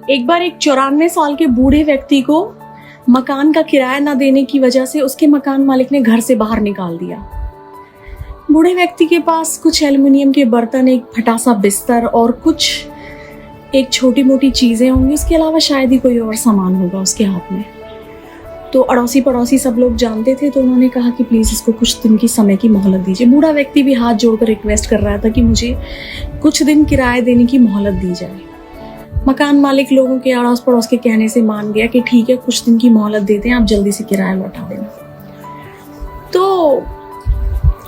एक बार एक 94 साल के बूढ़े व्यक्ति को मकान का किराया न देने की वजह से उसके मकान मालिक ने घर से बाहर निकाल दिया। बूढ़े व्यक्ति के पास कुछ एल्युमिनियम के बर्तन, एक फटा सा बिस्तर और कुछ एक छोटी मोटी चीजें होंगी, इसके अलावा शायद ही कोई और सामान होगा उसके हाथ में। तो अड़ोसी पड़ोसी सब लोग जानते थे, तो उन्होंने कहा कि प्लीज इसको कुछ दिन की समय की मोहलत दीजिए। बूढ़ा व्यक्ति भी हाथ जोड़कर रिक्वेस्ट कर रहा था कि मुझे कुछ दिन किराया देने की मोहलत दी जाए। मकान मालिक लोगों के अड़ोस पड़ोस के कहने से मान गया कि ठीक है, कुछ दिन की मोहलत देते हैं, आप जल्दी से किराया लौटा देना। तो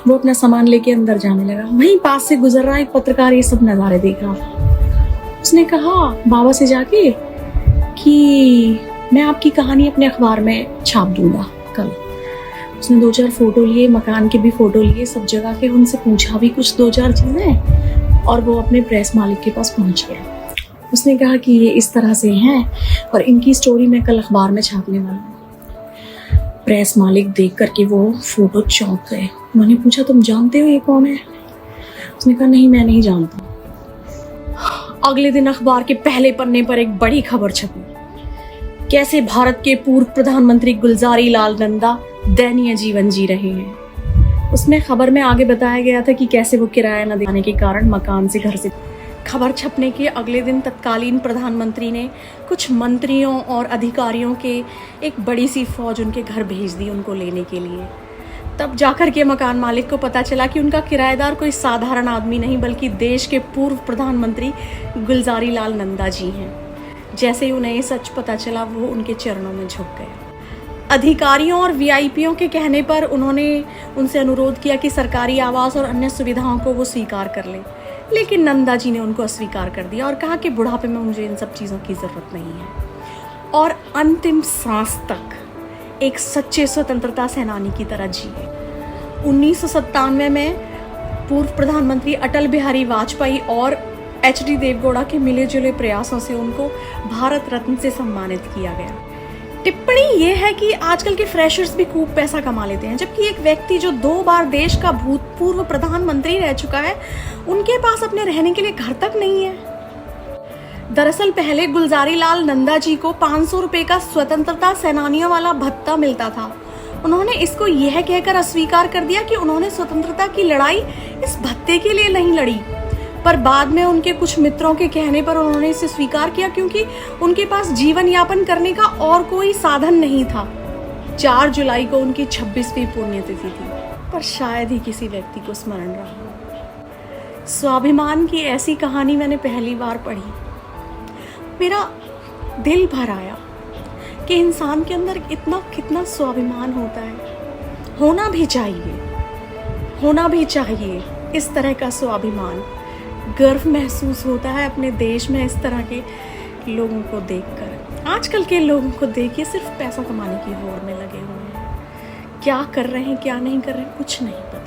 वो अपना सामान लेके अंदर जाने लगा। वहीं पास से गुजर रहा एक पत्रकार ये सब नज़ारे देख रहा था। उसने कहा बाबा से जाके कि मैं आपकी कहानी अपने अखबार में छाप दूंगा कल। उसने 2-4 फोटो लिए, मकान के भी फोटो लिए, सब जगह के, उनसे पूछा भी कुछ 2-4 चीजें, और वो अपने प्रेस मालिक के पास पहुंच गया। उसने कहा कि ये इस तरह से हैं और इनकी स्टोरी मैं कल अखबार में छापने वाला हूँ। प्रेस मालिक देख करके वो फोटो चौंक गए। उन्होंने पूछा तुम जानते हो ये कौन है? उसने कहा नहीं, मैं नहीं जानता। अगले दिन अखबार के पहले पन्ने पर एक बड़ी खबर छपी, कैसे भारत के पूर्व प्रधानमंत्री गुलजारी लाल नंदा दयनीय जीवन जी रहे हैं। उसमें खबर में आगे बताया गया था कि कैसे वो किराया न देने के कारण मकान से घर से। खबर छपने के अगले दिन तत्कालीन प्रधानमंत्री ने कुछ मंत्रियों और अधिकारियों के एक बड़ी सी फौज उनके घर भेज दी उनको लेने के लिए। तब जाकर के मकान मालिक को पता चला कि उनका किराएदार कोई साधारण आदमी नहीं, बल्कि देश के पूर्व प्रधानमंत्री गुलजारी लाल नंदा जी हैं। जैसे ही उन्हें सच पता चला, वो उनके चरणों में झुक गए। अधिकारियों और वीआईपीओं के कहने पर उन्होंने उनसे अनुरोध किया कि सरकारी आवास और अन्य सुविधाओं को वो स्वीकार कर लें, लेकिन नंदा जी ने उनको अस्वीकार कर दिया और कहा कि बुढ़ापे में मुझे इन सब चीज़ों की ज़रूरत नहीं है। और अंतिम सांस तक एक सच्चे स्वतंत्रता सेनानी की तरह जिए। 1997 में पूर्व प्रधानमंत्री अटल बिहारी वाजपेयी और HD देवगौड़ा के मिले जुले प्रयासों से उनको भारत रत्न से सम्मानित किया गया। टिप्पणी ये है कि आजकल के फ्रेशर्स भी खूब पैसा कमा लेते हैं, जबकि एक व्यक्ति जो 2 बार देश का भूतपूर्व प्रधानमंत्री रह चुका है, उनके पास अपने रहने के लिए घर तक नहीं है। दरअसल पहले गुलजारी लाल नंदा जी को 500 रुपए का स्वतंत्रता सेनानियों वाला भत्ता मिलता था। उन्होंने इसको यह कहकर अस्वीकार कर दिया कि उन्होंने स्वतंत्रता की लड़ाई इस भत्ते के लिए नहीं लड़ी, पर बाद में उनके कुछ मित्रों के कहने पर उन्होंने इसे स्वीकार किया, क्योंकि उनके पास जीवन यापन करने का और कोई साधन नहीं था। 4 जुलाई को उनकी 26वीं पुण्यतिथि थी, पर शायद ही किसी व्यक्ति को स्मरण रहा। स्वाभिमान की ऐसी कहानी मैंने पहली बार पढ़ी। मेरा दिल भर आया कि इंसान के अंदर इतना कितना स्वाभिमान होता है। होना भी चाहिए इस तरह का स्वाभिमान। गर्व महसूस होता है अपने देश में इस तरह के लोगों को देखकर। आजकल के लोगों को देखिए, सिर्फ पैसा कमाने की होड़ में लगे हुए हैं। क्या कर रहे हैं क्या नहीं कर रहे हैं कुछ नहीं पता।